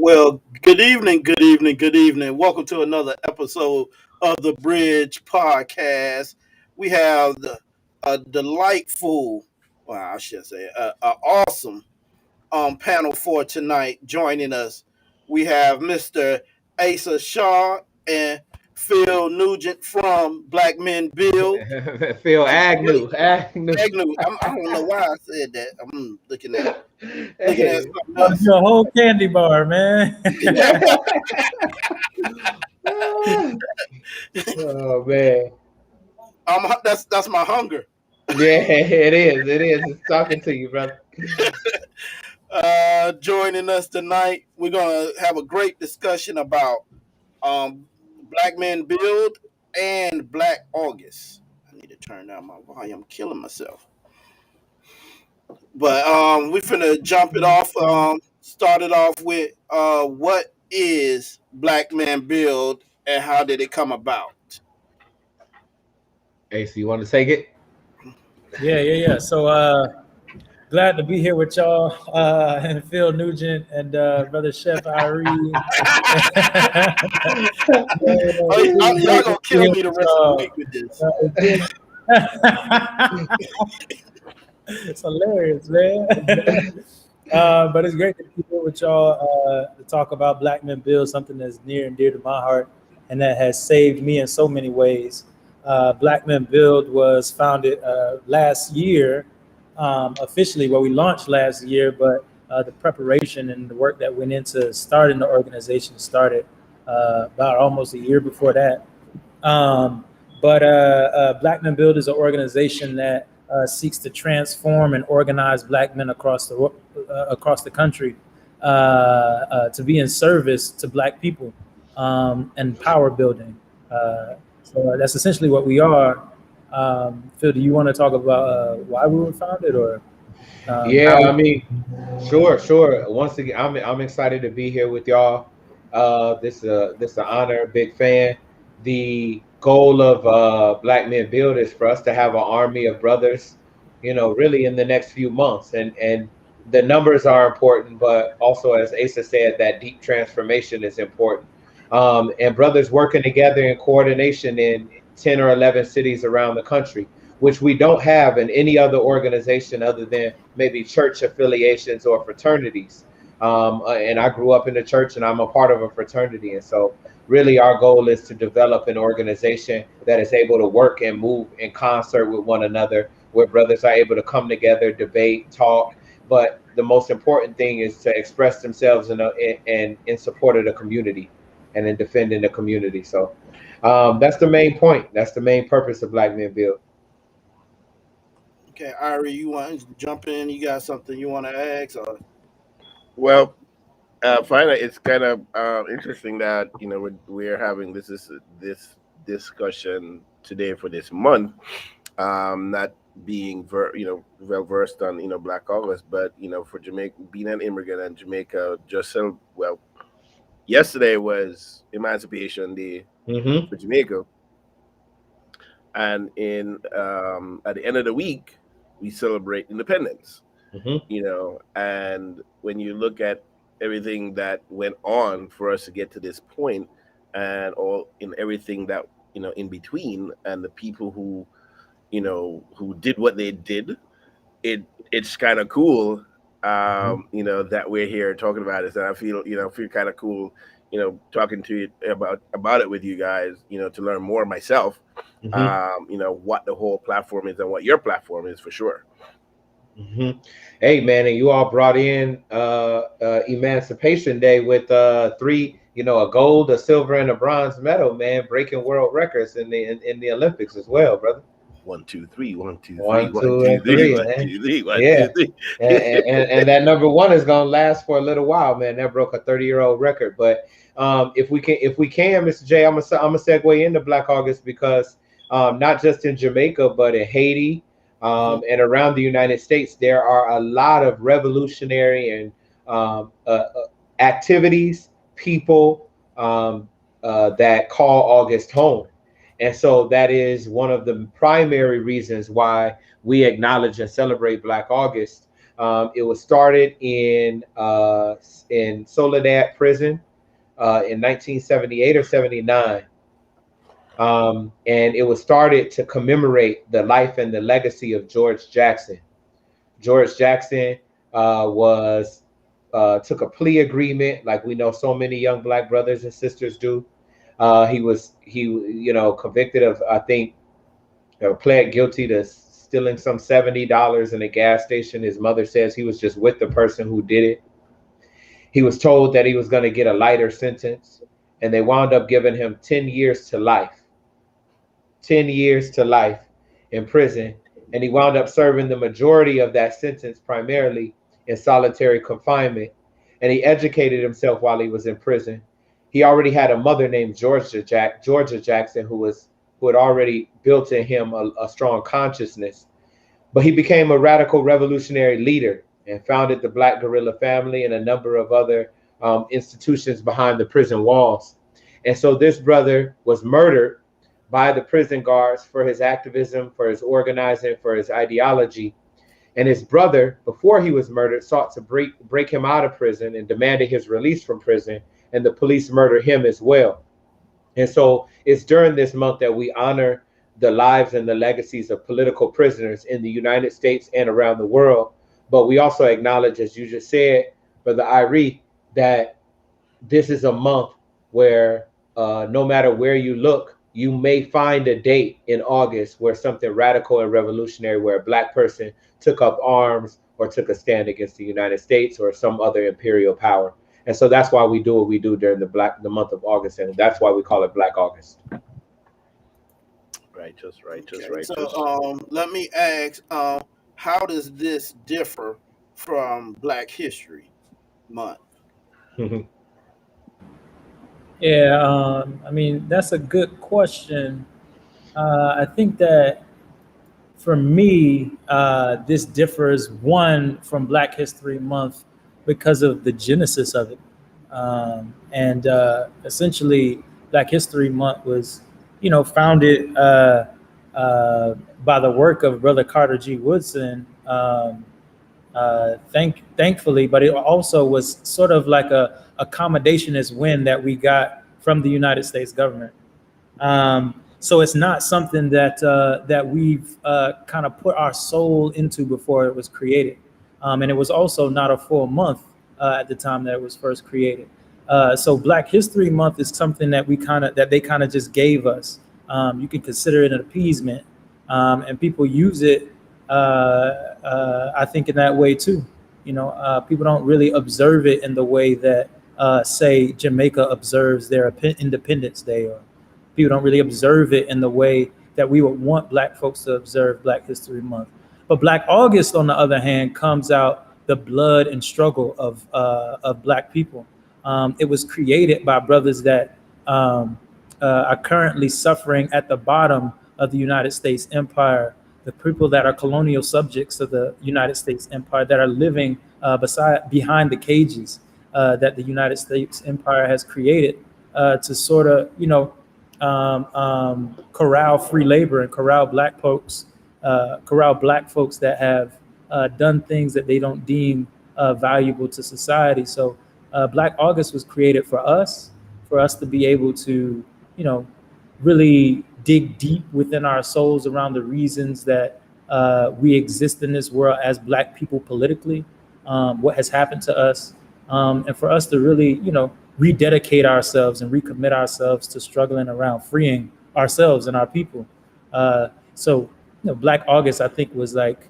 Well, good evening, good evening, good evening. Welcome to another episode of the Bridge Podcast. We have a delightful, well, I should say, a awesome panel for tonight. Joining us, we have Mr. Asa Shaw and Phil Nugent from Black Men Build. Phil A great Agnew. Agnew. Agnew. I don't know why I said that. I'm looking at Hey. something Love else. you a whole candy bar, man. Oh man. That's my hunger. Yeah, it is. It is. It's talking to you, brother. Joining us tonight, we're gonna have a great discussion about Black Men Build and Black August. I need to turn down my volume. I'm killing myself. But we finna jump it off. Start it off with what is Black Man Build and how did it come about? Hey, so you want to take it? Yeah. So glad to be here with y'all and Phil Nugent and brother Chef Irie. Y'all gonna kill me the rest of the week with this. It's hilarious, man. But it's great to be here with y'all to talk about Black Men Build, something that's near and dear to my heart and that has saved me in so many ways. Black Men Build was founded last year, officially, well, we launched last year, but the preparation and the work that went into starting the organization started about almost a year before that. But Black Men Build is an organization that seeks to transform and organize Black men across the country to be in service to Black people and power building. So that's essentially what we are. Phil, do you want to talk about why we were founded, or Yeah, how? I mean, sure. Once again, I'm excited to be here with y'all. This an honor, big fan. The goal of Black Men Build is for us to have an army of brothers, really in the next few months. And the numbers are important, but also, as Asa said, that deep transformation is important. And brothers working together in coordination in 10 or 11 cities around the country, which we don't have in any other organization other than maybe church affiliations or fraternities. And I grew up in the church and I'm a part of a fraternity. And so really our goal is to develop an organization that is able to work and move in concert with one another, where brothers are able to come together, debate, talk. But the most important thing is to express themselves in support of the community and in defending the community. So that's the main point. That's the main purpose of Black Men Build. Okay, Ari, you want to jump in? You got something you want to ask? Or Well, finally, it's kind of interesting that we're having this discussion today for this month. Not being well versed on Black August, but for Jamaica, being an immigrant in Jamaica, just so well. Yesterday was Emancipation Day Mm-hmm. for Jamaica, and in at the end of the week we celebrate independence. Mm-hmm. And when you look at everything that went on for us to get to this point, and all in everything that in between, and the people who did what they did, it's kind of cool. That we're here talking about this, and I feel kind of cool, talking to you about it with you guys, to learn more myself. Mm-hmm. What the whole platform is and what your platform is for sure. Mm-hmm. Hey man, and you all brought in Emancipation Day with three, a gold, a silver, and a bronze medal, man, breaking world records in the Olympics as well, brother. 1, 2, 3, 1, 2, 3, One, 1, two, 2, and 3, three, 1, man. 2, 3, 1, Yeah, 2, 3. and that number one is gonna last for a little while, man. That broke a 30-year-old record. But if we can, Mr. J, I'm gonna segue into Black August because not just in Jamaica, but in Haiti, and around the United States, there are a lot of revolutionary and activities, people that call August home. And so that is one of the primary reasons why we acknowledge and celebrate Black August. It was started in Soledad Prison in 1978 or 79. And it was started to commemorate the life and the legacy of George Jackson. George Jackson was took a plea agreement, like we know so many young Black brothers and sisters do. He convicted of, I think, pled guilty to stealing some $70 in a gas station. His mother says he was just with the person who did it. He was told that he was going to get a lighter sentence, and they wound up giving him 10 years to life. 10 years to life in prison, and he wound up serving the majority of that sentence primarily in solitary confinement. And he educated himself while he was in prison. He already had a mother named Georgia Jackson, who had already built in him a strong consciousness. But he became a radical revolutionary leader and founded the Black Guerrilla Family and a number of other institutions behind the prison walls. And so this brother was murdered by the prison guards for his activism, for his organizing, for his ideology. And his brother, before he was murdered, sought to break him out of prison and demanded his release from prison, and the police murdered him as well. And so it's during this month that we honor the lives and the legacies of political prisoners in the United States and around the world. But we also acknowledge, as you just said, Brother Irie, that this is a month where no matter where you look, you may find a date in August where something radical and revolutionary, where a Black person took up arms or took a stand against the United States or some other imperial power. And so that's why we do what we do during the month of August, and that's why we call it Black August. Righteous. So let me ask, how does this differ from Black History Month? Yeah, I mean, that's a good question. I think that for me, this differs, one, from Black History Month because of the genesis of it. And essentially, Black History Month was, founded by the work of Brother Carter G. Woodson, thankfully, but it also was sort of like a accommodationist win that we got from the United States government. So it's not something that we've kind of put our soul into before it was created, and it was also not a full month at the time that it was first created. So Black History Month is something that they kind of just gave us. You can consider it an appeasement, and people use it. I think in that way too. People don't really observe it in the way that, say, Jamaica observes their Independence Day, or people don't really observe it in the way that we would want Black folks to observe Black History Month. But Black August, on the other hand, comes out the blood and struggle of Black people. It was created by brothers that are currently suffering at the bottom of the United States Empire, the people that are colonial subjects of the United States Empire, that are living behind the cages that the United States Empire has created to sort of, corral free labor and corral Black folks that have done things that they don't deem valuable to society. So Black August was created for us to be able to, really dig deep within our souls around the reasons that we exist in this world as Black people politically, what has happened to us, and for us to really, rededicate ourselves and recommit ourselves to struggling around freeing ourselves and our people. So Black August, I think, was like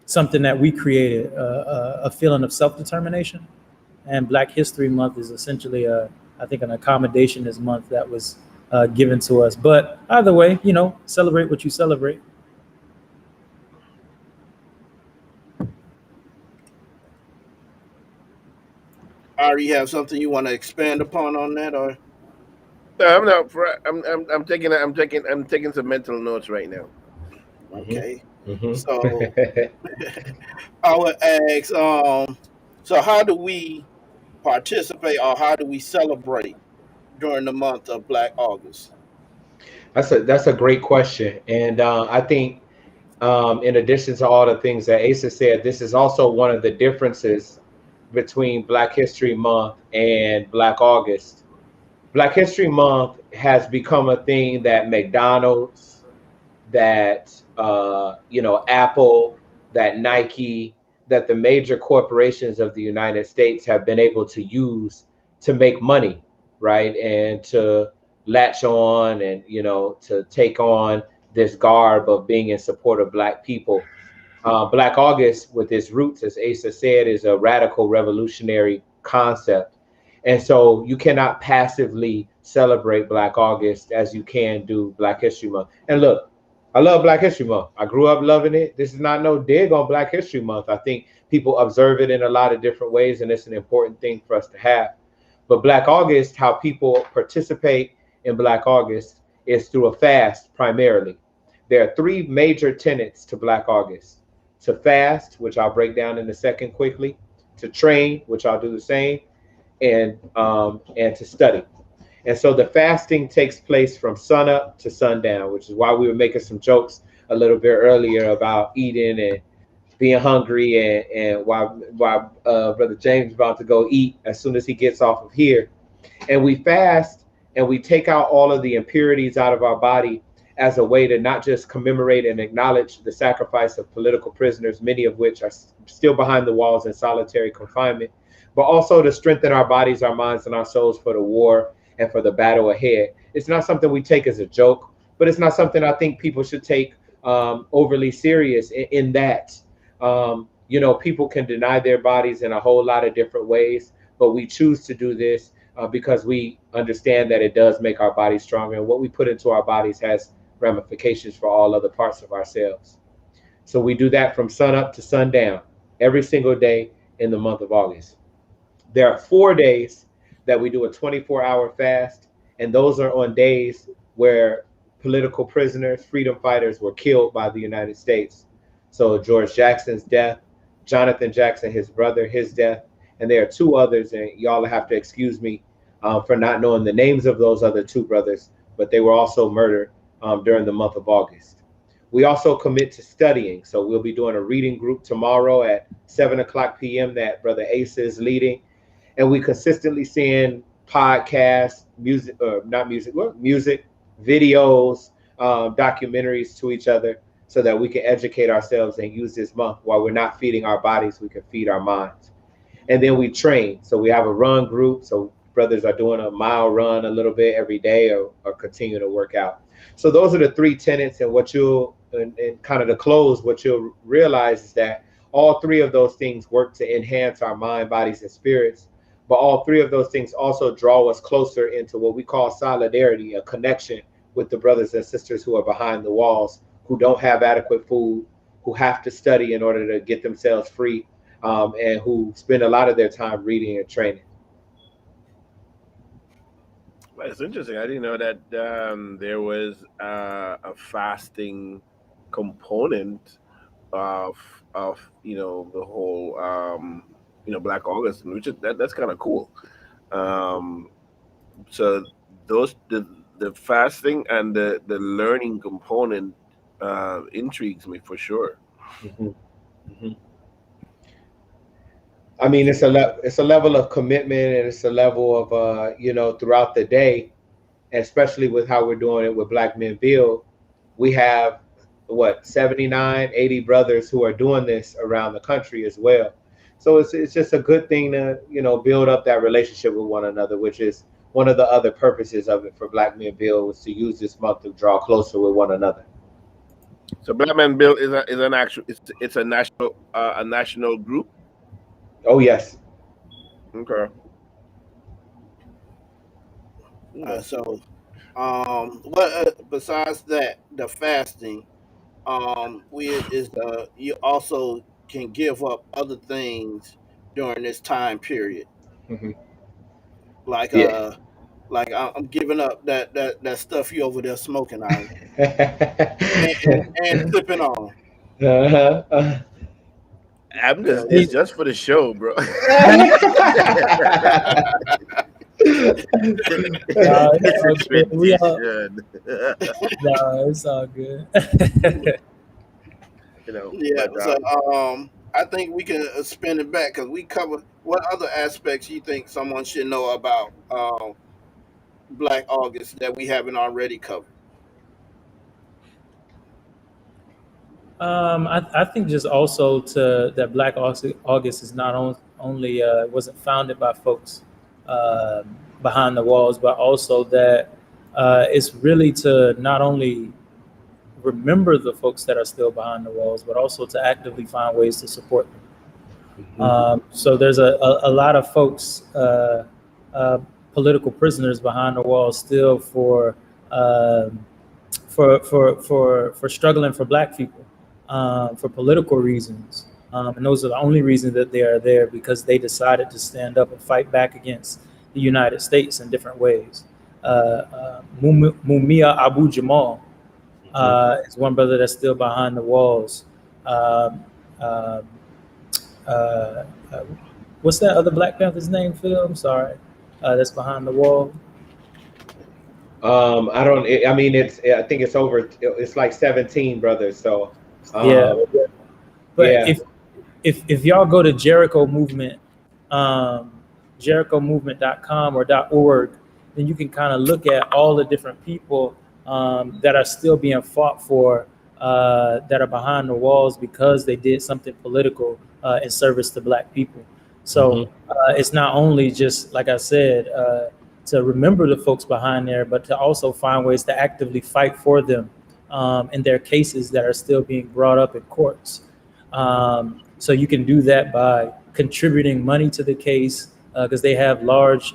something that we created, a feeling of self-determination. And Black History Month is essentially, I think, an accommodationist month that was given to us. But either way, celebrate what you celebrate. Ari, you have something you want to expand upon on that, or? No, I'm not. I'm taking some mental notes right now. Okay. Mm-hmm. So I would ask, so how do we participate, or how do we celebrate during the month of Black August? That's a great question, and I think In addition to all the things that Asa said, this is also one of the differences between Black History Month and Black August. Black History Month has become a thing that McDonald's, that Apple, that Nike, that the major corporations of the United States have been able to use to make money, right? And to latch on and to take on this garb of being in support of Black people. Black August, with its roots, as Asa said, is a radical revolutionary concept. And so you cannot passively celebrate Black August as you can do Black History Month. And look, I love Black History Month. I grew up loving it. This is not no dig on Black History Month. I think people observe it in a lot of different ways, and it's an important thing for us to have. But Black August, how people participate in Black August is through a fast primarily. There are three major tenets to Black August: to fast, which I'll break down in a second quickly; to train, which I'll do the same; and to study. And so the fasting takes place from sunup to sundown, which is why we were making some jokes a little bit earlier about eating and being hungry, and why Brother James is about to go eat as soon as he gets off of here. And we fast and we take out all of the impurities out of our body as a way to not just commemorate and acknowledge the sacrifice of political prisoners, many of which are still behind the walls in solitary confinement, but also to strengthen our bodies, our minds, and our souls for the war and for the battle ahead. It's not something we take as a joke, but it's not something I think people should take overly serious in that. People can deny their bodies in a whole lot of different ways, but we choose to do this because we understand that it does make our bodies stronger, and what we put into our bodies has ramifications for all other parts of ourselves. So we do that from sunup to sundown every single day in the month of August. There are 4 days that we do a 24-hour fast, and those are on days where political prisoners, freedom fighters were killed by the United States. So George Jackson's death, Jonathan Jackson, his brother, his death, and there are 2 others, and y'all have to excuse me for not knowing the names of those other 2 brothers, but they were also murdered during the month of August. We also commit to studying. So we'll be doing a reading group tomorrow at 7:00 p.m. that Brother Asa is leading. And we consistently send podcasts, music, videos, documentaries to each other so that we can educate ourselves and use this month. While we're not feeding our bodies, we can feed our minds. And then we train. So we have a run group. So brothers are doing a mile run a little bit every day, or continue to work out. So those are the 3 tenets. And and kind of to close, what you'll realize is that all 3 of those things work to enhance our mind, bodies, and spirits. But all 3 of those things also draw us closer into what we call solidarity, a connection with the brothers and sisters who are behind the walls, who don't have adequate food, who have to study in order to get themselves free, and who spend a lot of their time reading and training. Well, it's interesting. I didn't know that there was a fasting component of the whole Black August, which is that's kind of cool. So those the fasting and the learning component intrigues me for sure. Mm-hmm. Mm-hmm. I mean, it's a level of commitment, and it's a level of throughout the day, especially with how we're doing it with Black Men Build. We have 79, 80 brothers who are doing this around the country as well. So it's just a good thing to build up that relationship with one another, which is one of the other purposes of it for Black Men Build, was to use this month to draw closer with one another. So Black Men Build is it's a national group. Oh yes. Okay. So, what besides that, the fasting, you also can give up other things during this time period, Mm-hmm. like Yeah. I'm giving up that stuff you over there smoking on and sipping on. Uh-huh. It's just for the show, bro. It's all good. Yeah. But So I think we can spin it back because we covered what other aspects you think someone should know about Black August that we haven't already covered. I think just also to that August is not only wasn't founded by folks uh, behind the walls, but also that it's really to not only remember the folks that are still behind the walls, but also to actively find ways to support them. Mhm. So there's a lot of folks, uh, political prisoners behind the walls still um for struggling for Black people, for political reasons, and those are the only reasons that they are there because they decided to stand up and fight back against the United States in different ways. Mumia Abu Jamal Mhm. is one brother that's still behind the walls. Um, um, uh, uh, what's that other Black Panther's name, Phil? I'm sorry. That's behind the wall. I don't. I mean, I think it's over. It's like 17 brothers. So, Yeah, um, but yeah. if y'all go to Jericho Movement, JerichoMovement.com or .org, then you can kind of look at all the different people that are still being fought for, that are behind the walls because they did something political in service to Black people. So Hmm. it's not only just like I said, to remember the folks behind there, but to also find ways to actively fight for them in their cases that are still being brought up in courts. So you can do that by contributing money to the case because they have large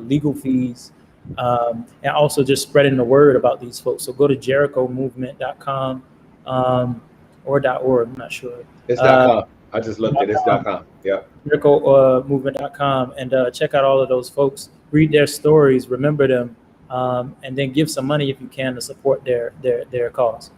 legal fees, and also just spreading the word about these folks. So go to JerichoMovement.com or .org. I'm not sure. It's Uh, .com. I just looked at it. It's .com. Yeah. JerichoMovement.com and check out all of those folks. Read their stories, remember them, and then give some money if you can to support their cause.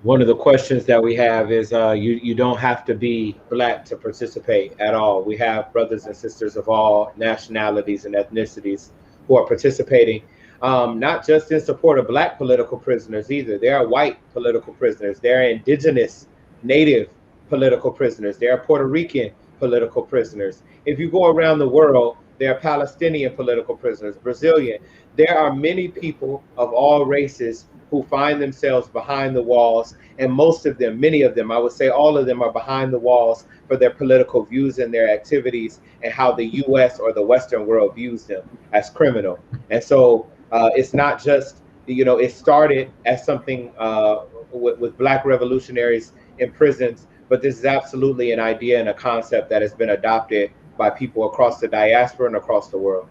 One of the questions that we have is you don't have to be Black to participate at all. We have brothers and sisters of all nationalities and ethnicities who are participating, not just in support of Black political prisoners either. There are white political prisoners. There are indigenous, native political prisoners. There are Puerto Rican political prisoners. If you go around the world, there are Palestinian political prisoners, Brazilian. There are many people of all races who find themselves behind the walls, and most of them, many of them, I would say all of them, are behind the walls for their political views and their activities and how the US or the Western world views them as criminal. And so it's not just, it started as something with Black revolutionaries in prisons, but this is absolutely an idea and a concept that has been adopted by people across the diaspora and across the world.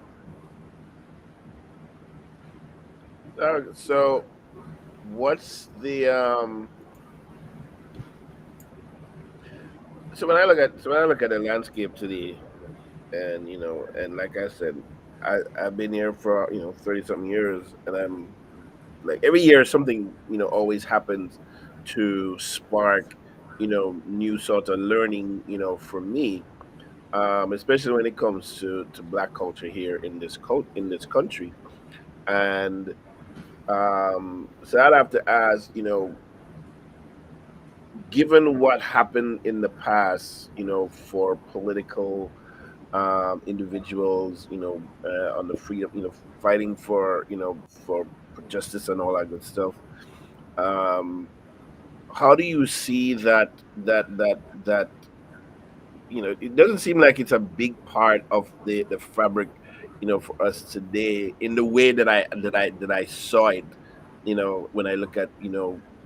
so what's the so when I look at the landscape today, and and like I said, I've been here for 30 something years, and I'm like every year something always happens to spark new sort of learning for me, especially when it comes to Black culture here in in this country. And so I'd have to ask, given what happened in the past, for political individuals, on the freedom, fighting for for justice and all that good stuff. Um, how do you see that it doesn't seem like it's a big part of the fabric for us today in the way that I saw it when I look at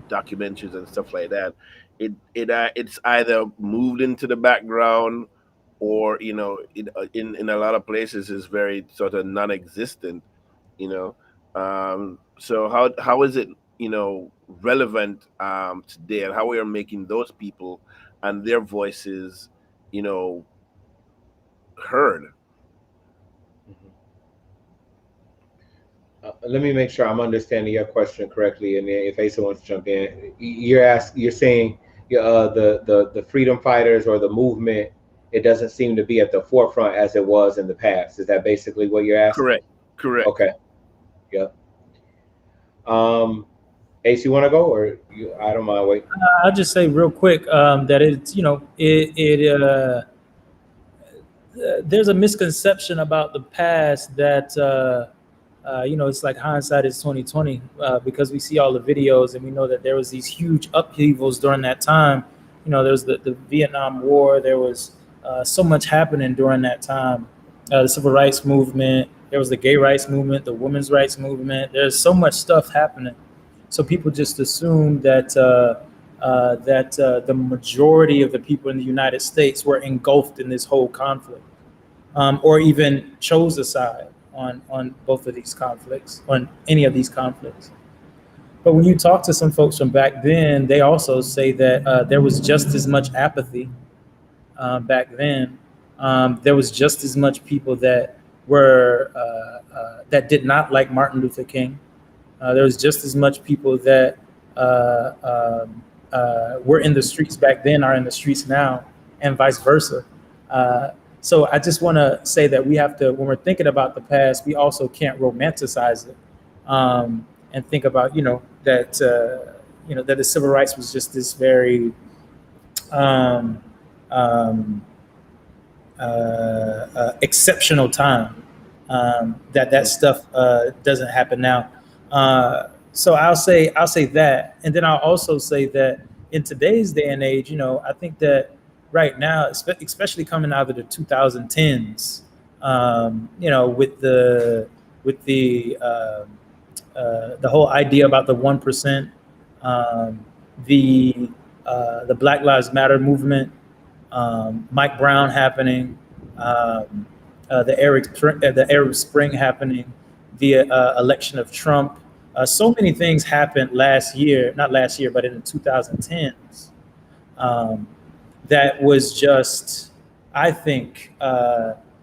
documentaries and stuff like that. It's either moved into the background, or in a lot of places is very sort of non-existent. you know so how is it relevant today, and how we are making those people and their voices you know heard? Let me make sure I'm understanding your question correctly, and then if Asa wants to jump in, you're saying the freedom fighters or the movement, it doesn't seem to be at the forefront as it was in the past. Is that basically what you're asking? Correct. Okay. Yep. Um, Ace, you want to go, or you? I don't mind. Wait. I'll just say real quick that it's there's a misconception about the past that it's like hindsight is 2020 because we see all the videos and we know that there was these huge upheavals during that time. There was the Vietnam War. There was so much happening during that time. The civil rights movement. There was the gay rights movement, the women's rights movement. There's so much stuff happening. So people just assume that the majority of the people in the United States were engulfed in this whole conflict, or even chose a side on both of these conflicts, on any of these conflicts. But when you talk to some folks from back then, they also say that there was just as much apathy back then. There was just as much people that were that did not like Martin Luther King. There was just as much people that were in the streets back then are in the streets now, and vice versa. So I just want to say that we have to, when we're thinking about the past, we also can't romanticize it, and think about that the civil rights was just this very um, um, exceptional time. That stuff doesn't happen now. So I'll say that, and then I'll also say that in today's day and age, I think that right now, especially coming out of the 2010s, with the whole idea about the 1%, um, the the Black Lives Matter movement, Mike Brown happening, the Arab Spring happening, the election of Trump. So many things happened last year, not last year, but in the 2010s. Um, that was just, I think,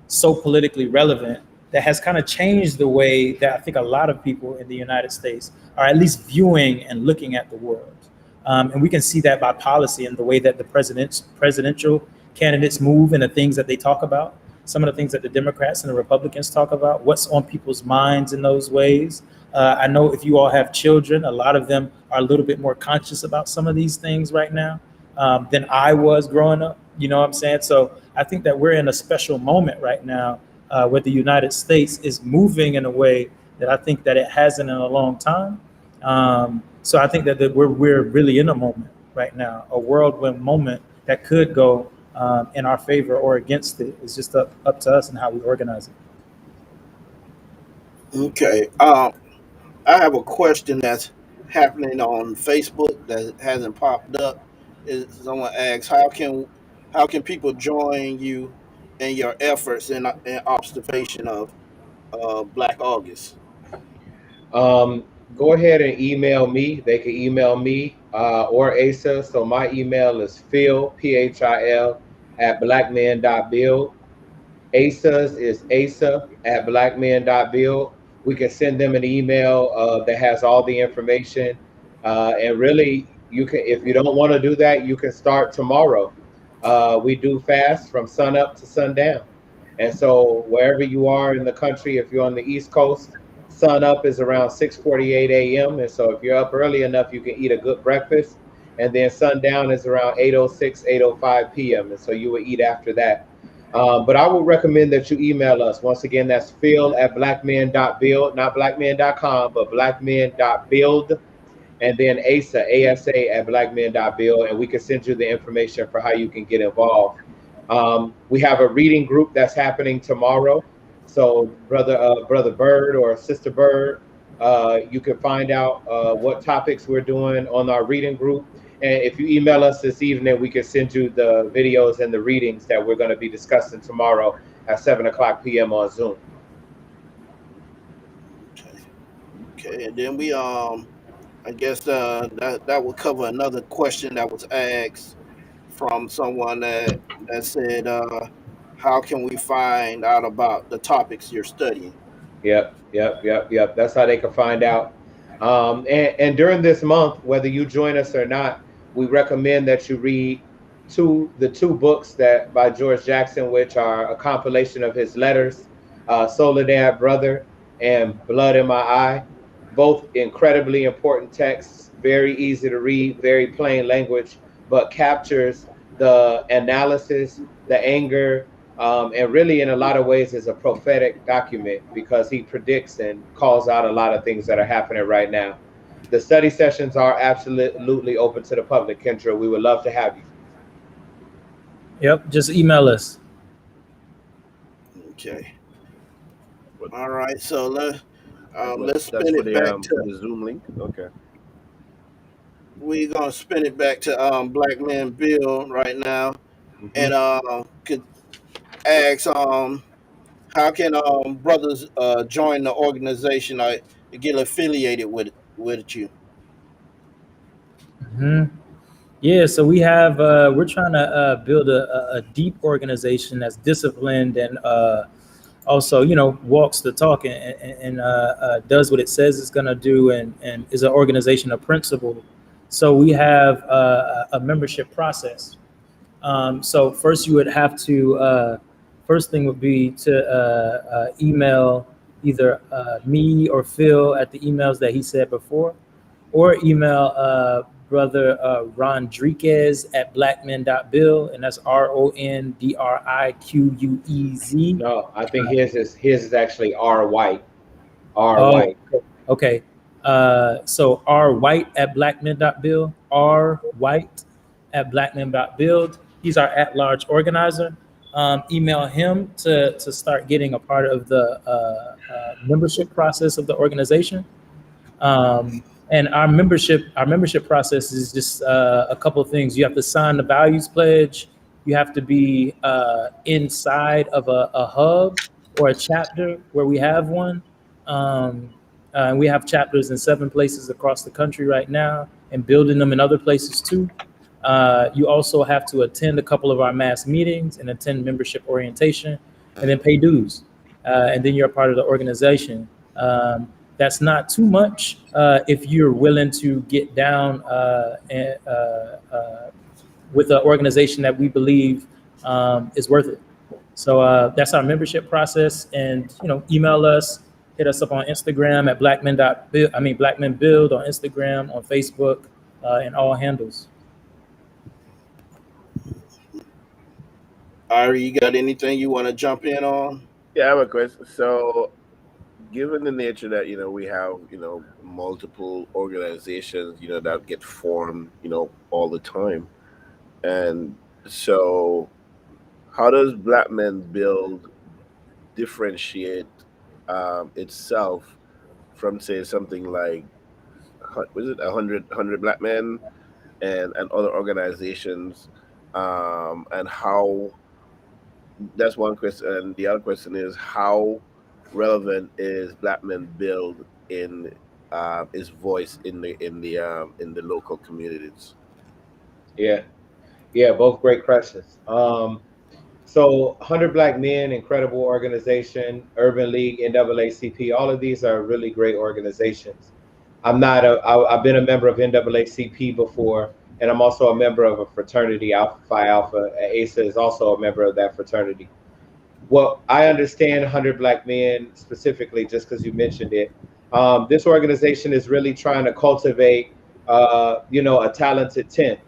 so politically relevant that has kind of changed the way that I think a lot of people in the United States are at least viewing and looking at the world. And we can see that by policy and the way that the presidential candidates move and the things that they talk about, some of the things that the Democrats and the Republicans talk about, what's on people's minds in those ways. I know if you all have children, a lot of them are a little bit more conscious about some of these things right now than I was growing up. You know what I'm saying? So I think that we're in a special moment right now where the United States is moving in a way that I think that it hasn't in a long time. So I think that we're really in a moment right now, a whirlwind moment that could go in our favor or against it. It's just up to us and how we organize it. Okay. I have a question that's happening on Facebook that hasn't popped up. Is someone asks how can people join you in your efforts in observation of Black August? Go ahead and email me. They can email me or Asa. So my email is Phil, Phil, at blackman.build. ASA's is Asa at blackman.build. We can send them an email that has all the information. And really, you can, if you don't want to do that, you can start tomorrow. We do fast from sun up to sundown. And so wherever you are in the country, if you're on the East Coast, sun up is around 6:48 a.m. And so if you're up early enough, you can eat a good breakfast. And then sundown is around 8:06, 8:05 p.m. And so you would eat after that. But I would recommend that you email us. Once again, that's Phil at blackman.build, not blackman.com, but blackman.build. And then ASA at blackman.build. And we can send you the information for how you can get involved. We have a reading group that's happening tomorrow. So brother Bird or Sister Bird, you can find out what topics we're doing on our reading group. And if you email us this evening, we can send you the videos and the readings that we're going to be discussing tomorrow at 7:00 p.m. on Zoom. Okay. Okay, and then I guess that will cover another question that was asked from someone that said, how can we find out about the topics you're studying? Yep. That's how they can find out. And during this month, whether you join us or not, we recommend that you read the two books that by George Jackson, which are a compilation of his letters, Soledad Brother and Blood in My Eye. both incredibly important texts, very easy to read, very plain language, but captures the analysis, the anger, and really in a lot of ways is a prophetic document because he predicts and calls out a lot of things that are happening right now. The study sessions are absolutely open to the public, Kendra. We would love to have you. Yep, just email us. Okay. But All right. So let's that's spin it back for to. the Zoom link. Okay. We're gonna spin it back to Black Man Bill right now, Hmm. and could ask how can brothers join the organization or get affiliated with you? Hmm. Yeah, so we have we're trying to build a deep organization that's disciplined and also, walks the talk and does what it says it's going to do and is an organization of principle. So we have a membership process. So first, you would have to first thing would be to email either me or Phil at the emails that he said before, or email brother Rodriguez at blackmen.bill, and that's Rondriquez. No, I think his is actually R White. R Oh, White. okay. So R White at blackmen.build, R White at blackmen.build. He's our at-large organizer. Email him to start getting a part of the membership process of the organization. And our membership process is just a couple of things. You have to sign the values pledge. You have to be inside of a hub or a chapter where we have one. We have chapters in 7 places across the country right now, and building them in other places too. You also have to attend a couple of our mass meetings and attend membership orientation, and then pay dues, and then you're a part of the organization. That's not too much if you're willing to get down with an organization that we believe is worth it. So that's our membership process, and email us, hit us up on Instagram at blackmen.build. I mean Blackmen Build on Instagram, on Facebook, and all handles. Ari, you got anything you want to jump in on? Yeah, I have a question. So, given the nature that we have multiple organizations that get formed all the time, and so how does Black Men Build differentiate itself from, say, something like was it 100 Black Men and other organizations, and how that's one question. And the other question is, how relevant is Black Men Build in its voice in the local communities? Yeah. Yeah, both great questions. So 100 Black Men, incredible organization, Urban League, NAACP, all of these are really great organizations. I've been a member of NAACP before, and I'm also a member of a fraternity, Alpha Phi Alpha. ASA is also a member of that fraternity. Well, I understand 100 Black Men specifically, just because you mentioned it. This organization is really trying to cultivate, a talented 10,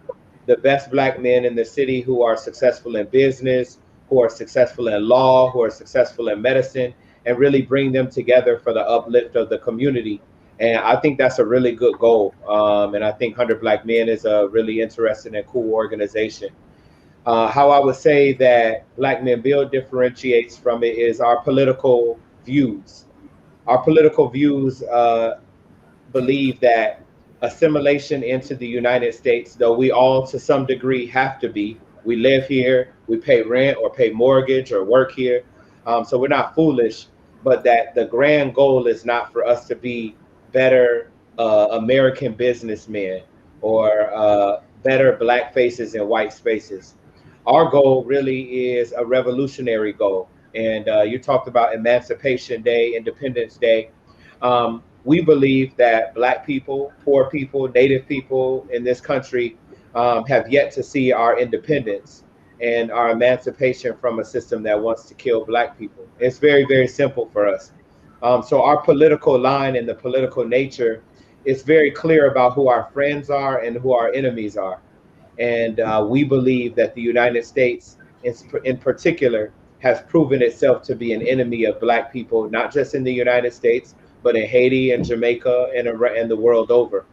the best Black men in the city who are successful in business, who are successful in law, who are successful in medicine, and really bring them together for the uplift of the community. And I think that's a really good goal. And I think 100 Black Men is a really interesting and cool organization. How I would say that Black Men Build differentiates from it is our political views. Our political views believe that assimilation into the United States, though we all to some degree have to be, we live here, we pay rent or pay mortgage or work here. So we're not foolish, but that the grand goal is not for us to be better American businessmen or better Black faces in white spaces. Our goal really is a revolutionary goal. And you talked about Emancipation Day, Independence Day. We believe that Black people, poor people, Native people in this country have yet to see our independence and our emancipation from a system that wants to kill Black people. It's very, very simple for us. So our political line and the political nature is very clear about who our friends are and who our enemies are. And we believe that the United States, in particular, has proven itself to be an enemy of Black people, not just in the United States, but in Haiti and Jamaica and the world over.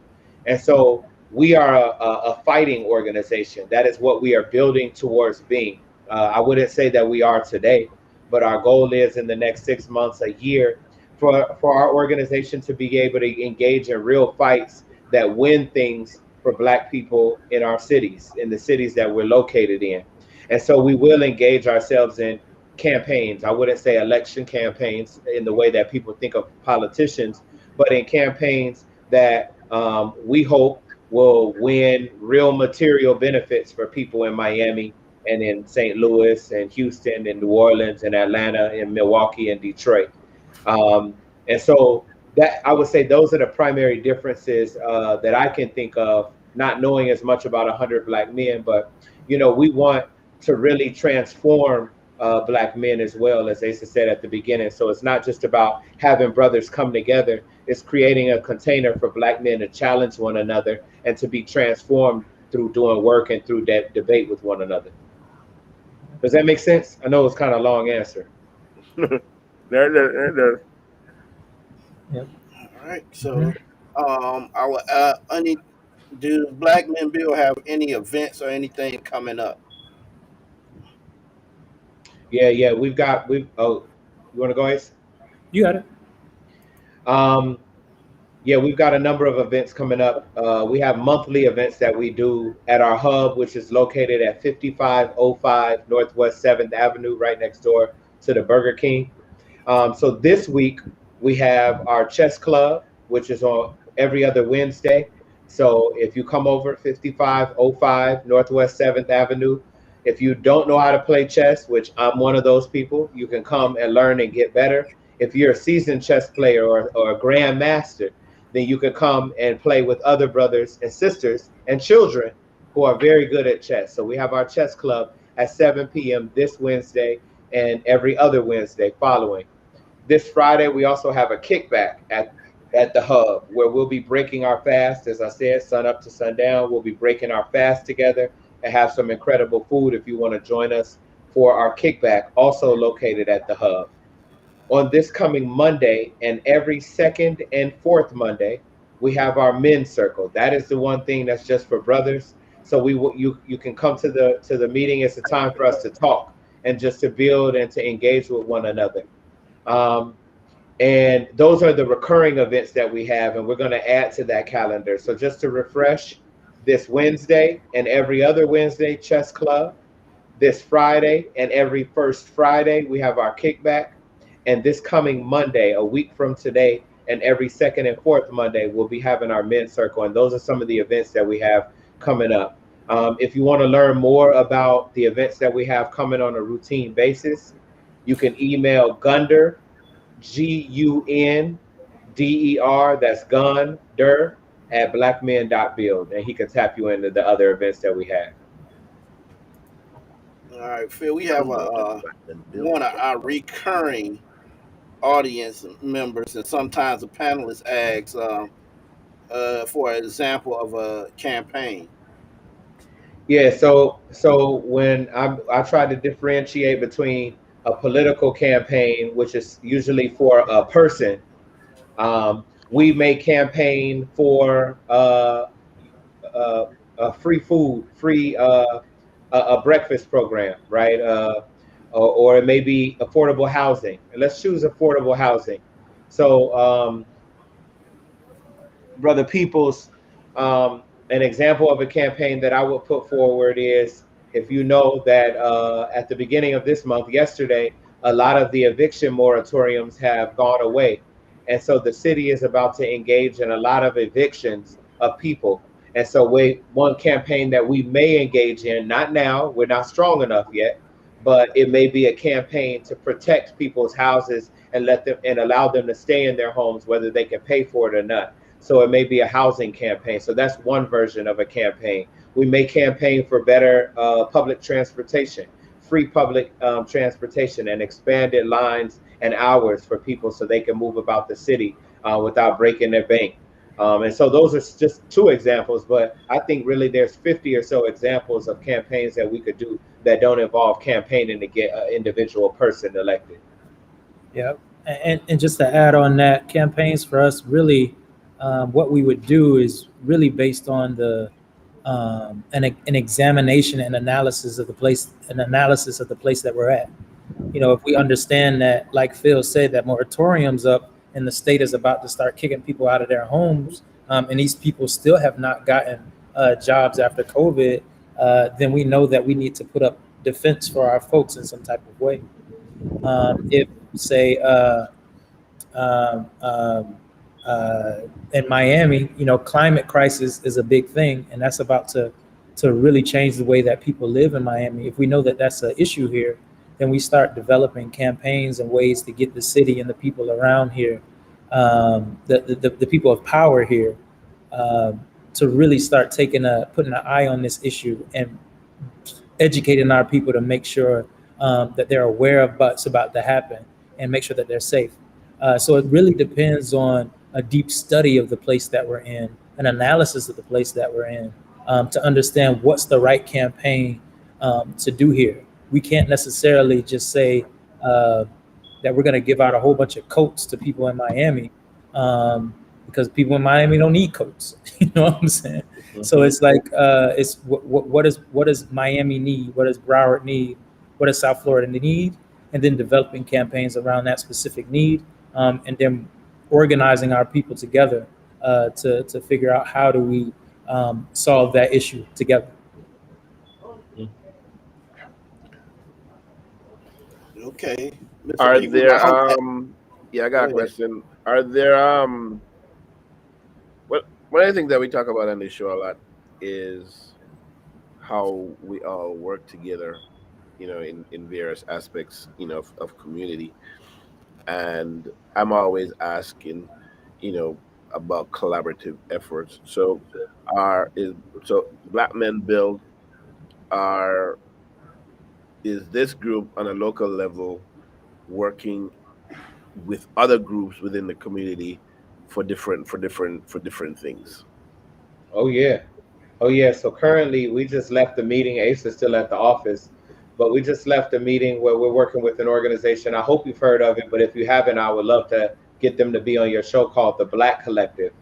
And so we are a fighting organization. That is what we are building towards being. I wouldn't say that we are today, but our goal is in the next 6 months, a year, for our organization to be able to engage in real fights that win things for Black people in our cities, in the cities that we're located in. And so we will engage ourselves in campaigns. I wouldn't say election campaigns in the way that people think of politicians, but in campaigns that we hope will win real material benefits for people in Miami and in St. Louis and Houston and New Orleans and Atlanta and Milwaukee and Detroit. And so that I would say those are the primary differences that I can think of, not knowing as much about 100 Black men, but we want to really transform Black men as well, as Asa said at the beginning. So it's not just about having brothers come together, it's creating a container for Black men to challenge one another and to be transformed through doing work and through that debate with one another. Does that make sense? I know it's kind of a long answer. There. Yep. All right. Mhm. So, I will, any do Black Men Bill have any events or anything coming up? Yeah, we've oh, you want to go, Ace? You got it. Um, yeah, we've got a number of events coming up. We have monthly events that we do at our hub, which is located at 5505 Northwest 7th Avenue, right next door to the Burger King. So this week we have our chess club, which is on every other Wednesday. So if you come over 5505 Northwest 7th Avenue, if you don't know how to play chess, which I'm one of those people, you can come and learn and get better. If you're a seasoned chess player or a grandmaster, then you can come and play with other brothers and sisters and children who are very good at chess. So we have our chess club at 7 p.m. this Wednesday and every other Wednesday following. This Friday, we also have a kickback at the hub where we'll be breaking our fast. As I said, sun up to sundown, we'll be breaking our fast together and have some incredible food if you want to join us for our kickback, also located at the hub. On this coming Monday and every second and fourth Monday, we have our men's circle. That is the one thing that's just for brothers. So you can come to the meeting. It's a time for us to talk and just to build and to engage with one another. Um, and those are the recurring events that we have, and we're going to add to that calendar. So just to refresh, this Wednesday and every other Wednesday, chess club. This Friday and every first Friday, we have our kickback. And this coming Monday, a week from today, and every second and fourth Monday, we'll be having our men's circle. And those are some of the events that we have coming up. If you want to learn more about the events that we have coming on a routine basis, you can email Gunder, Gunder, that's Gunder, at blackmen.build. And he can tap you into the other events that we have. All right, Phil. We have one of our recurring audience members, and sometimes a panelist asks for an example of a campaign. Yeah, so when I try to differentiate between a political campaign, which is usually for a person, we may campaign for free food, free a breakfast program, right? Or it may be affordable housing. And let's choose affordable housing. So Brother Peoples, an example of a campaign that I would put forward is, if you know that at the beginning of this month, yesterday, a lot of the eviction moratoriums have gone away. And so the city is about to engage in a lot of evictions of people. And so one campaign that we may engage in, not now, we're not strong enough yet, but it may be a campaign to protect people's houses and let them and allow them to stay in their homes, whether they can pay for it or not. So it may be a housing campaign. So that's one version of a campaign. We may campaign for better public transportation, free public transportation, and expanded lines and hours for people so they can move about the city without breaking their bank. And so those are just two examples, but I think really there's 50 or so examples of campaigns that we could do that don't involve campaigning to get an individual person elected. Yeah, and just to add on that, campaigns for us really, what we would do is really based on the an examination and analysis of the place that we're at. You know, if we understand that, like Phil said, that moratorium's up and the state is about to start kicking people out of their homes, and these people still have not gotten jobs after COVID, then we know that we need to put up defense for our folks in some type of way. If say um, um, uh, in Miami, you know, climate crisis is a big thing, and that's about to really change the way that people live in Miami. If we know that that's an issue here, then we start developing campaigns and ways to get the city and the people around here, the people of power here, um, to really start putting an eye on this issue and educating our people to make sure that they're aware of what's about to happen and make sure that they're safe. So it really depends on a deep study of the place that we're in, an analysis of the place that we're in, to understand what's the right campaign to do here. We can't necessarily just say that we're going to give out a whole bunch of coats to people in Miami, because people in Miami don't need coats. You know what I'm saying? So Hmm. it's like, it's what does Miami need? What does Broward need? What does South Florida need? And then developing campaigns around that specific need, and then organizing our people together to figure out how do we solve that issue together. Okay, Mr. Are D, we there lost. yeah, I got Go a ahead. question. Are there what one of the things that we talk about on this show a lot is how we all work together, in various aspects, of community. And I'm always asking, you know, about collaborative efforts. So are is so Black Men Build are is this group on a local level working with other groups within the community for different things. Oh yeah. Oh yeah. So currently we just left the meeting. Ace is still at the office, but we just left a meeting where we're working with an organization. I hope you've heard of it, but if you haven't, I would love to get them to be on your show, called the Black Collective.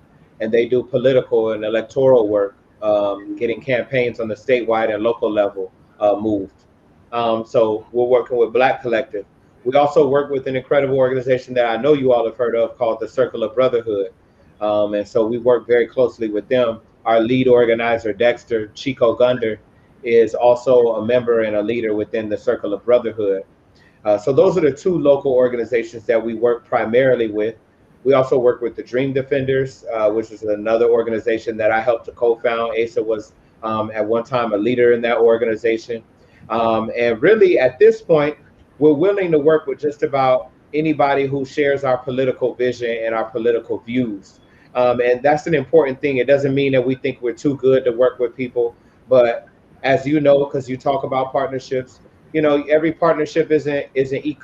And they do political and electoral work, getting campaigns on the statewide and local level moved. So we're working with Black Collective. We also work with an incredible organization that I know you all have heard of, called the Circle of Brotherhood. And so we work very closely with them. Our lead organizer, Dexter Chico Gunder, is also a member and a leader within the Circle of Brotherhood. So those are the two local organizations that we work primarily with. We also work with the Dream Defenders, which is another organization that I helped to co-found. Asa was at one time a leader in that organization. And really, at this point, we're willing to work with just about anybody who shares our political vision and our political views. And that's an important thing. It doesn't mean that we think we're too good to work with people, but as you know, because you talk about partnerships, every partnership isn't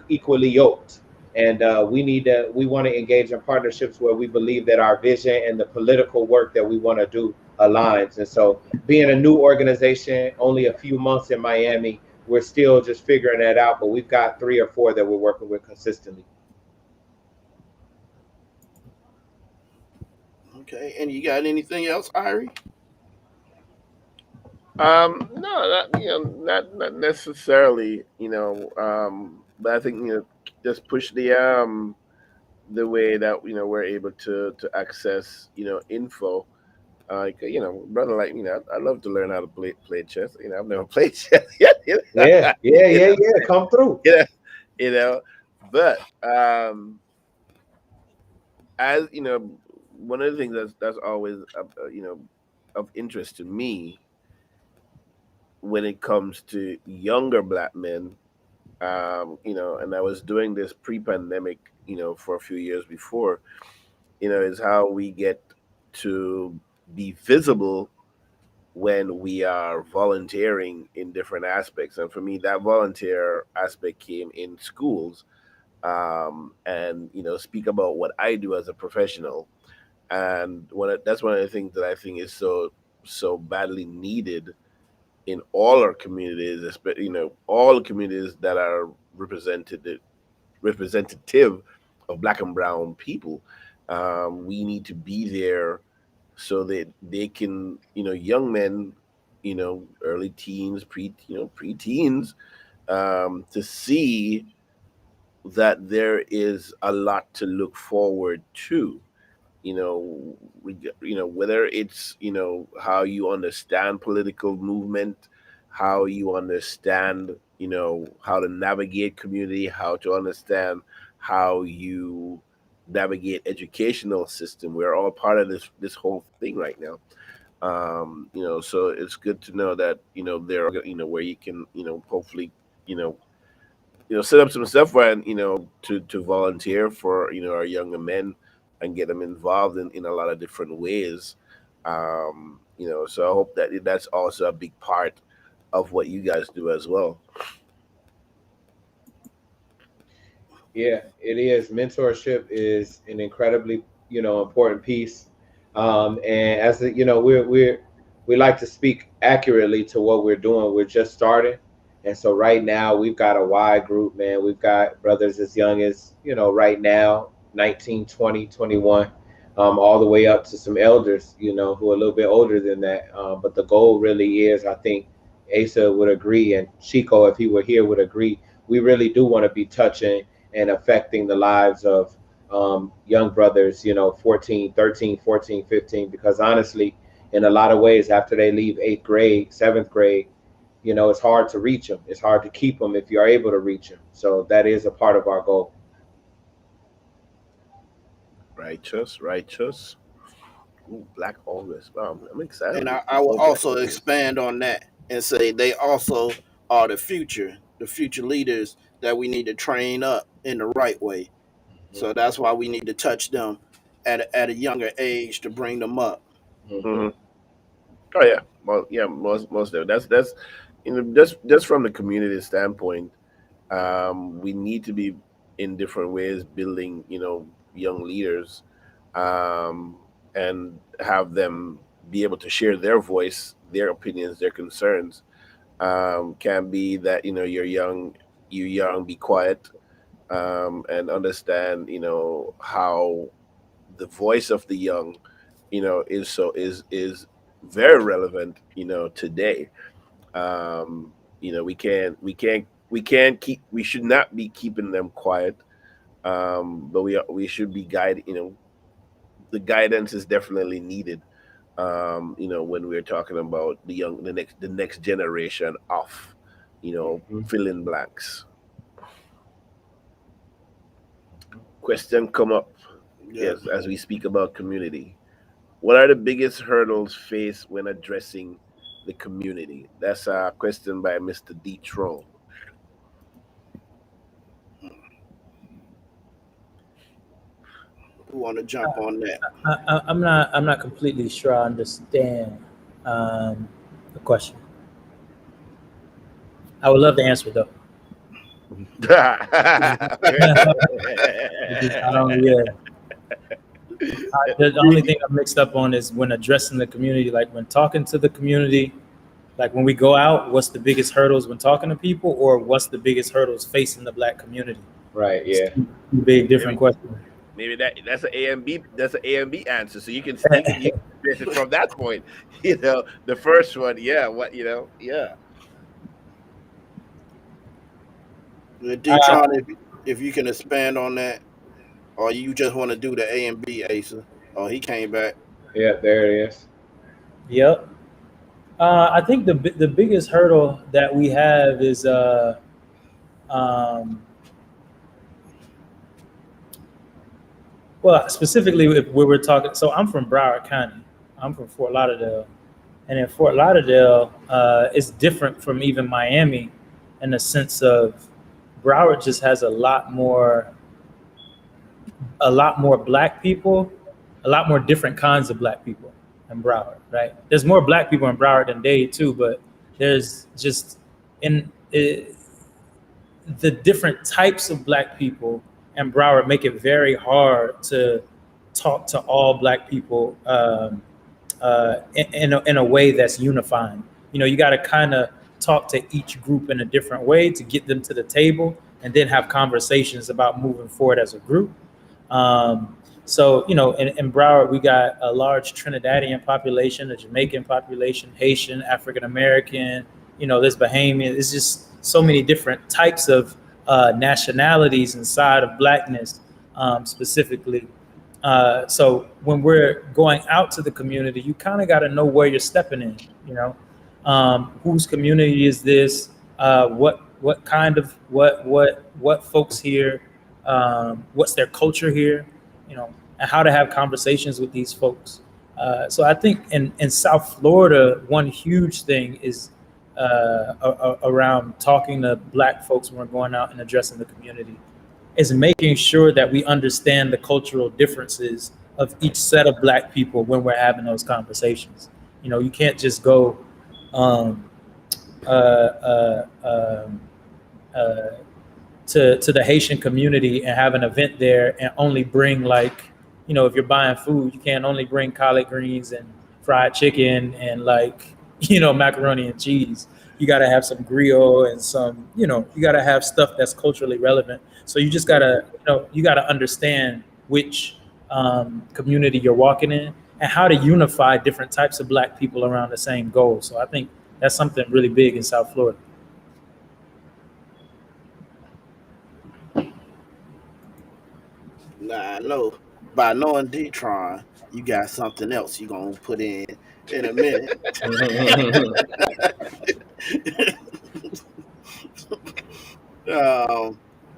equally yoked, and we want to engage in partnerships where we believe that our vision and the political work that we want to do aligns. And so, being a new organization, only a few months in Miami, we're still just figuring that out, but we've got 3 or 4 that we're working with consistently. Okay, and you got anything else, Irie? No, not necessarily, but I think, just push the way that we're able to access info. Like, brother, like, I love to learn how to play chess. I've never played chess yet. Yeah, yeah, You yeah, know, yeah. Come through. you know, you know. But as one of the things that's always of interest to me when it comes to younger Black men, and I was doing this pre-pandemic, for a few years before, is how we get to be visible when we are volunteering in different aspects. And for me, that volunteer aspect came in schools, and speak about what I do as a professional. And that's one of the things that I think is so badly needed in all our communities, especially all communities that are representative of Black and Brown people. We need to be there so that they can, young men, early teens, preteens, to see that there is a lot to look forward to. Whether it's how you understand political movement, how you understand how to navigate community, how to understand how you navigate educational system. We're all part of this whole thing right now. So it's good to know that there are where you can hopefully you know set up some stuff and to volunteer for our younger men and get them involved in a lot of different ways. So I hope that that's also a big part of what you guys do as well. Yeah, it is. Mentorship is an incredibly, important piece. And as we like to speak accurately to what we're doing. We're just starting, and so right now we've got a wide group, man. We've got brothers as young as right now, 19, 20, 21, all the way up to some elders, who are a little bit older than that. But the goal really is, I think, Asa would agree, and Chico, if he were here, would agree. We really do want to be touching and affecting the lives of young brothers, 14, 13, 14, 15, because honestly, in a lot of ways, after they leave eighth grade, seventh grade, it's hard to reach them. It's hard to keep them if you're able to reach them. So that is a part of our goal. Righteous, righteous. Ooh, Black August. Wow, I'm excited And I will for Black also August. expand on that and say they also are the future leaders that we need to train up in the right way. So that's why we need to touch them at a younger age to bring them up. Mm-hmm. Hmm. Oh yeah, well, yeah, most of it. That's just from the community standpoint. We need to be in different ways building young leaders, and have them be able to share their voice, their opinions, their concerns. Can be that you're young, be quiet, and understand how the voice of the young is very relevant today. We should not be keeping them quiet, but we should be guided. The guidance is definitely needed. When we're talking about the next generation of Mm-hmm. fill in blanks. Question come up. Yeah. Yes, as we speak about community, what are the biggest hurdles faced when addressing the community? That's a question by Mr. Detron. Who want to jump on that? I'm not completely sure I understand the question. I would love to answer it though. I don't. Yeah. The only thing I'm mixed up on is when addressing the community, like when talking to the community, like when we go out, what's the biggest hurdles when talking to people, or what's the biggest hurdles facing the Black community? Right. It's Yeah. two big different maybe questions. maybe that's an A and B. That's an A and B answer. So you can address it from that point. The first one, yeah. What yeah. Uh, Detron, if you can expand on that, or you just want to do the A and B, Asa. Oh, he came back. Yeah. There it is. yep. I think the biggest hurdle that we have is um, well, specifically if we were talking. So I'm from Broward County. I'm from Fort Lauderdale, and in Fort Lauderdale, it's different from even Miami, in the sense of Broward just has a lot more Black people, a lot more different kinds of Black people in Broward. Right? There's more Black people in Broward than Dade too, but there's just in the different types of Black people and Broward make it very hard to talk to all Black people in a way that's unifying. You got to kind of talk to each group in a different way to get them to the table, and then have conversations about moving forward as a group. So, in Broward, we got a large Trinidadian population, a Jamaican population, Haitian, African American, there's Bahamian. It's just so many different types of nationalities inside of Blackness, specifically. So when we're going out to the community, you kind of got to know where you're stepping in. Whose community is this? What kind of what folks here? What's their culture here? And how to have conversations with these folks. So I think in South Florida, one huge thing is around talking to Black folks when we're going out and addressing the community, is making sure that we understand the cultural differences of each set of Black people when we're having those conversations. You can't just go um, uh, uh, um, uh, to the Haitian community and have an event there and only bring, like, if you're buying food, you can't only bring collard greens and fried chicken and, like, macaroni and cheese. You got to have some griot and some, you got to have stuff that's culturally relevant. So you just got to, you got to understand which community you're walking in and how to unify different types of Black people around the same goal. So I think that's something really big in South Florida. Nah, I know by knowing Detron, you got something else you gonna put in a minute.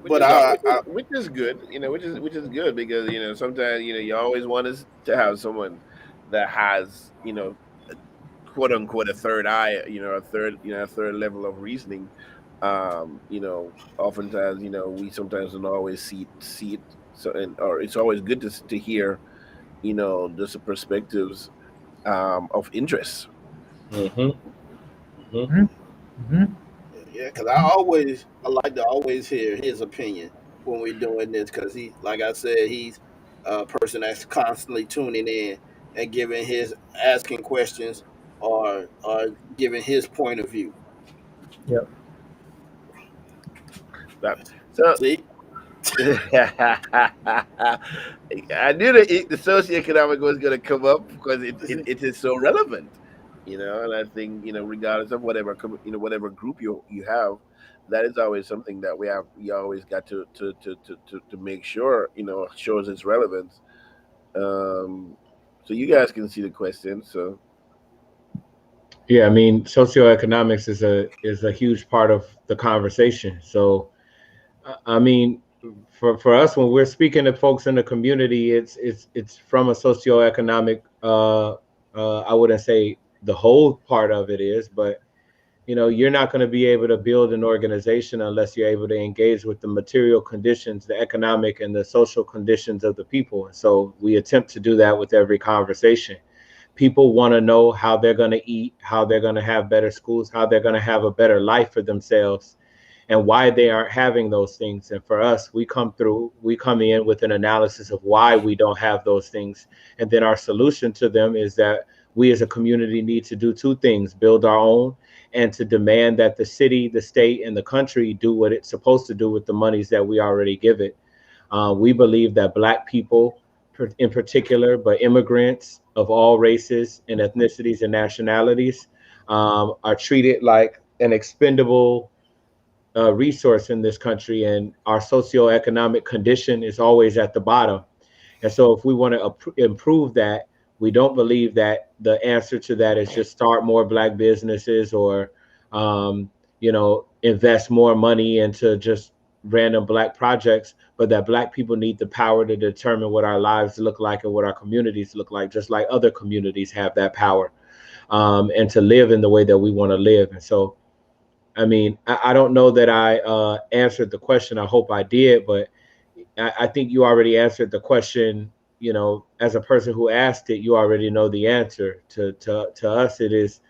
Which But is I, I which is good, which is good because sometimes you always want us to have someone that has quote unquote a third eye, a third level of reasoning. Oftentimes we sometimes don't always see it, so or it's always good to hear just the perspectives of interest. Mm-hmm. Mm-hmm. Mm-hmm. Mm-hmm. yeah, because I like to always hear his opinion when we're doing this because he, like I said, he's a person that's constantly tuning in and giving his asking questions or giving his point of view. Yep. That so See, I knew that the socioeconomic was going to come up because it is so relevant, and I think regardless of whatever whatever group you have, that is always something that we always got to make sure shows its relevance. Um, so you guys can see the question. So Yeah, I mean, socioeconomics is a huge part of the conversation. So, I mean, for us, when we're speaking to folks in the community, it's from a socioeconomic. I wouldn't say the whole part of it is, but you're not going to be able to build an organization unless you're able to engage with the material conditions, the economic and the social conditions of the people. And so we attempt to do that with every conversation. People want to know how they're going to eat, how they're going to have better schools, how they're going to have a better life for themselves, and why they aren't having those things. And for us, we come in with an analysis of why we don't have those things. And then our solution to them is that we as a community need to do two things: build our own, and to demand that the city, the state, and the country do what it's supposed to do with the monies that we already give it. We believe that Black people, in particular, but immigrants of all races and ethnicities and nationalities, are treated like an expendable resource in this country, and our socioeconomic condition is always at the bottom. And so, if we want to improve that, we don't believe that the answer to that is just start more Black businesses or, invest more money into just random Black projects, but that Black people need the power to determine what our lives look like and what our communities look like, just like other communities have that power, and to live in the way that we want to live. And so, I mean, I don't know that I answered the question. I hope I did, but I think you already answered the question. As a person who asked it, you already know the answer. To us, it is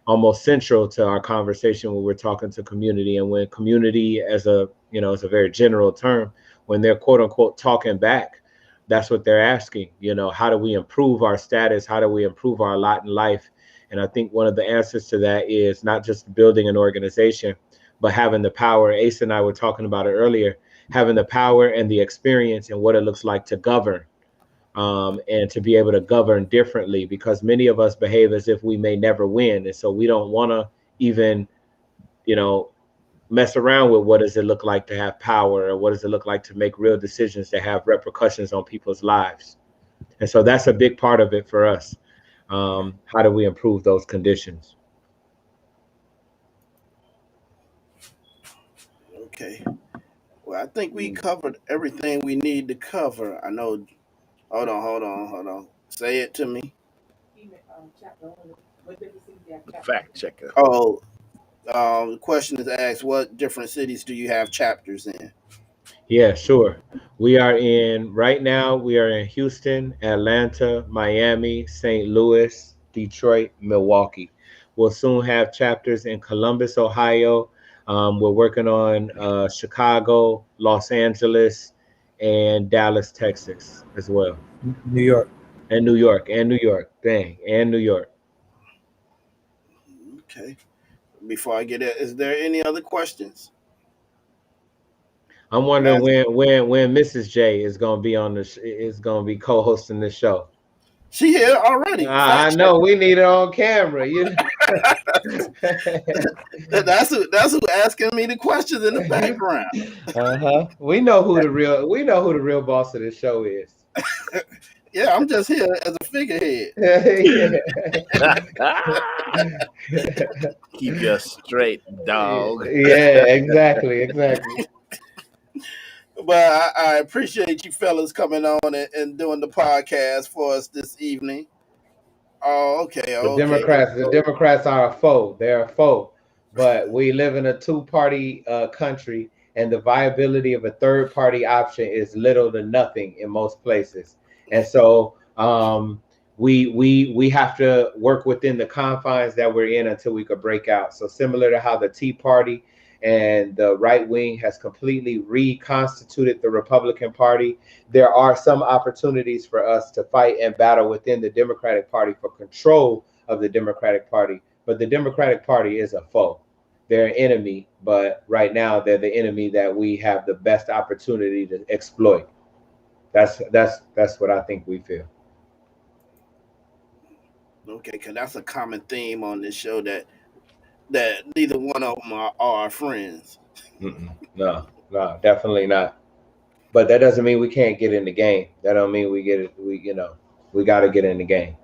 almost central to our conversation when we're talking to community. And when community, as a very general term, when they're quote unquote talking back, that's what they're asking. How do we improve our status? How do we improve our lot in life? And I think one of the answers to that is not just building an organization, but having the power. Ace and I were talking about it earlier, having the power and the experience and what it looks like to govern, and to be able to govern differently, because many of us behave as if we may never win. And so we don't want to even, mess around with what does it look like to have power, or what does it look like to make real decisions that have repercussions on people's lives. And so that's a big part of it for us. How do we improve those conditions? Okay. Well, I think we covered everything we need to cover. I know. Hold on. Say it to me. The fact checker. Oh, the question is asked: what different cities do you have chapters in? Yeah, sure. Right now, we are in Houston, Atlanta, Miami, St. Louis, Detroit, Milwaukee. We'll soon have chapters in Columbus, Ohio. We're working on Chicago, Los Angeles, and Dallas, Texas as well. New York. And New York, and New York. Dang, and New York. Okay. Before I get it, is there any other questions? I'm wondering when Mrs. J is gonna be is gonna be co-hosting this show. She here already. I Fact know check. we need it on camera. That's who asking me the questions in the background. We know who the real boss of this show is. Yeah, I'm just here as a figurehead. Keep you straight, dog. Yeah, exactly. But I appreciate you fellas coming on and doing the podcast for us this evening. Oh, okay, The okay. Democrats are a foe. They're a foe, but we live in a two-party country, and the viability of a third-party option is little to nothing in most places. And so we have to work within the confines that we're in until we could break out. So similar to how the Tea Party and the right wing has completely reconstituted the Republican Party, there are some opportunities for us to fight and battle within the Democratic Party for control of the Democratic Party. But the Democratic Party is a foe. They're an enemy, but right now they're the enemy that we have the best opportunity to exploit. That's what I think we feel. Okay, because that's a common theme on this show that neither one of them are our friends. No, definitely not. But that doesn't mean we can't get in the game. That don't mean we get it. We got to get in the game.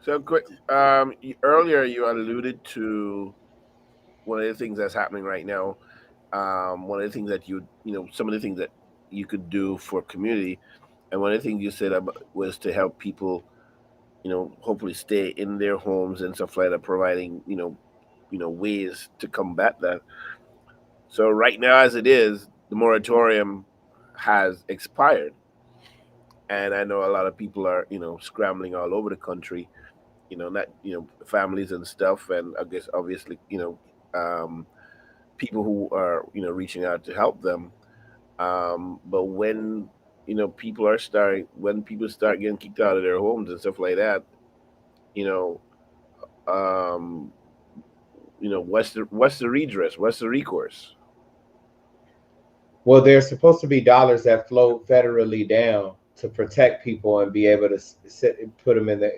So quick. Earlier you alluded to one of the things that's happening right now. One of the things that some of the things that you could do for community, and one of the things you said was to help people, hopefully stay in their homes and stuff like that, providing ways to combat that. So right now, as it is, the moratorium has expired, and I know a lot of people are scrambling all over the country, not families and stuff, and I guess obviously um, people who are reaching out to help them. But when when people start getting kicked out of their homes and stuff like that, you know, um, what's the redress? What's the recourse? Well, there's supposed to be dollars that flow federally down to protect people and be able to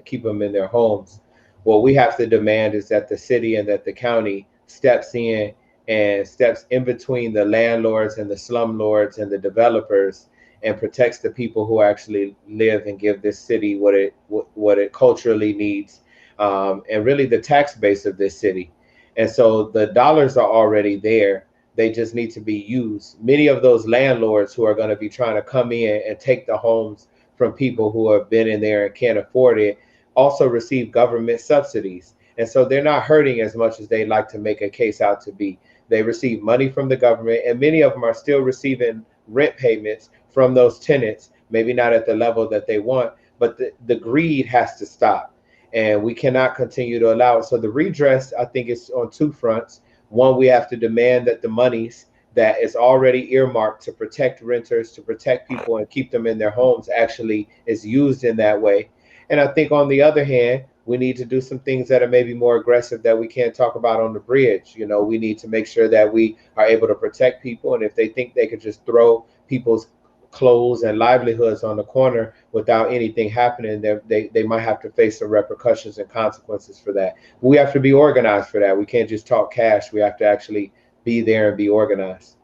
keep them in their homes. What we have to demand is that the city and that the county steps in between the landlords and the slumlords and the developers, and protects the people who actually live and give this city what it culturally needs, and really the tax base of this city. And so the dollars are already there. They just need to be used. Many of those landlords who are going to be trying to come in and take the homes from people who have been in there and can't afford it also receive government subsidies. And so they're not hurting as much as they like to make a case out to be. They receive money from the government, and many of them are still receiving rent payments from those tenants, maybe not at the level that they want, but the greed has to stop. And we cannot continue to allow it. So the redress, I think, is on two fronts. One, we have to demand that the monies that is already earmarked to protect renters, to protect people and keep them in their homes, actually is used in that way. And I think on the other hand, we need to do some things that are maybe more aggressive that we can't talk about on the bridge. You know, we need to make sure that we are able to protect people. And if they think they could just throw people's clothes and livelihoods on the corner without anything happening, they might have to face some repercussions and consequences for that. We have to be organized for that. We can't just talk cash. We have to actually be there and be organized.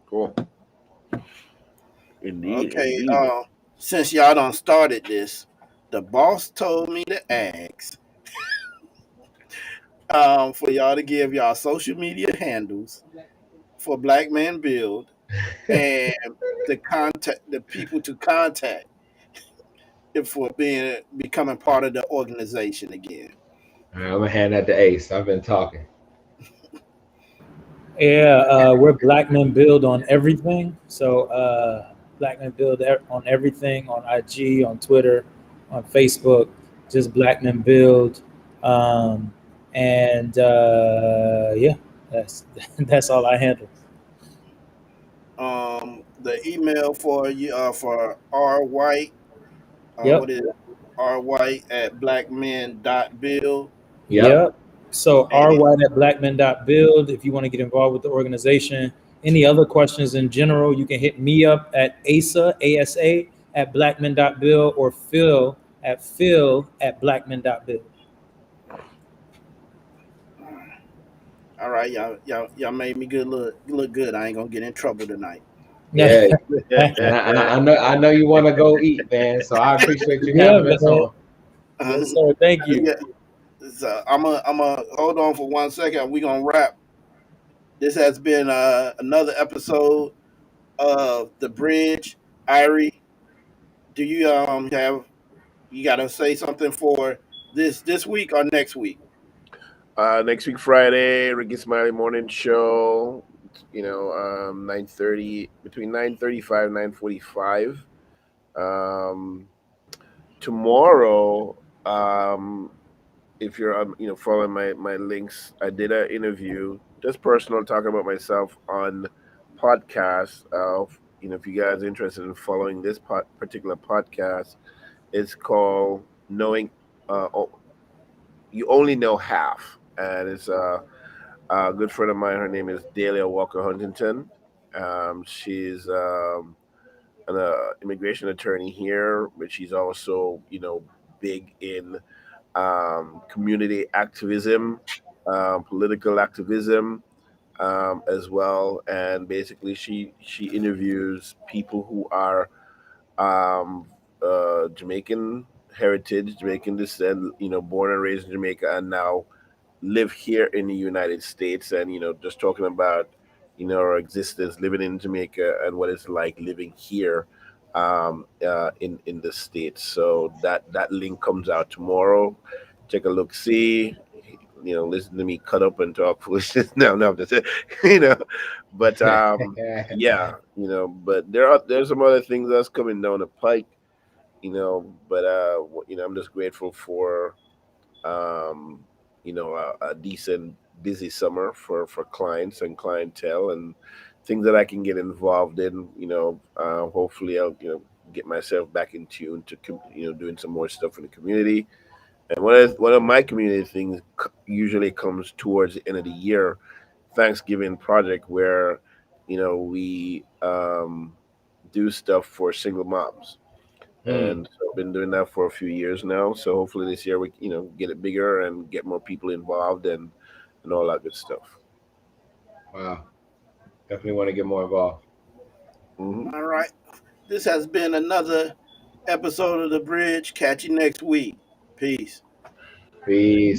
Cool. Indeed, Okay, indeed. since y'all done started this, the boss told me to ask for y'all to give y'all social media handles for Black Man Build and the people to contact for becoming part of the organization again. All right, I'm gonna hand that to Ace. I've been talking. Yeah, we're Black Men Build on everything. So Black Men Build on everything, on IG, on Twitter, on Facebook, just Black Men Build. Um, and yeah, that's that's all I handle. The email for you for R White, Yep. what is it? R White at blackmen.build. Yep. Yep. So And rwhite at blackmen.build if you want to get involved with the organization. Any other questions in general, you can hit me up at ASA at blackmen.build or Phil at blackmen.build. all right, y'all made me good look good. I ain't gonna get in trouble tonight. Yeah. Yeah, I know you want to go eat, man. So I appreciate you having us man. on. Yes, sir. Thank you. Yeah, so I'm a hold on for 1 second. We gonna wrap. This has been another episode of the Bridge. Irie, do you have you gotta say something for this week or next week? Next week, Friday, Ricky Smiley morning show. 9:30, between 9:35 9:45. Um, Tomorrow, if you're following my links, I did an interview, just personal, talking about myself on podcast. If you guys are interested in following this particular podcast, it's called Knowing. You only know half, and it's a good friend of mine. Her name is Dahlia Walker Huntington. She's an immigration attorney here, but she's also big in community activism, political activism, as well. And basically, she interviews people who are um, Jamaican heritage, Jamaican descent, born and raised in Jamaica, and now live here in the United States, and just talking about our existence living in Jamaica and what it's like living here in the states. So that link comes out tomorrow. Take a look, see. Listen to me cut up and talk foolishness. No, that's it. you know, but yeah, but there's some other things that's coming down the pike. But I'm just grateful for um, a decent busy summer for clients and clientele and things that I can get involved in. Hopefully I'll get myself back in tune to doing some more stuff in the community. And one of my community things usually comes towards the end of the year, Thanksgiving project, where we do stuff for single moms, Hmm. and so I've been doing that for a few years now. So hopefully this year we get it bigger and get more people involved and all that good stuff. Wow. Definitely want to get more involved. Hmm. All right. This has been another episode of the Bridge. Catch you next week. Peace. Peace.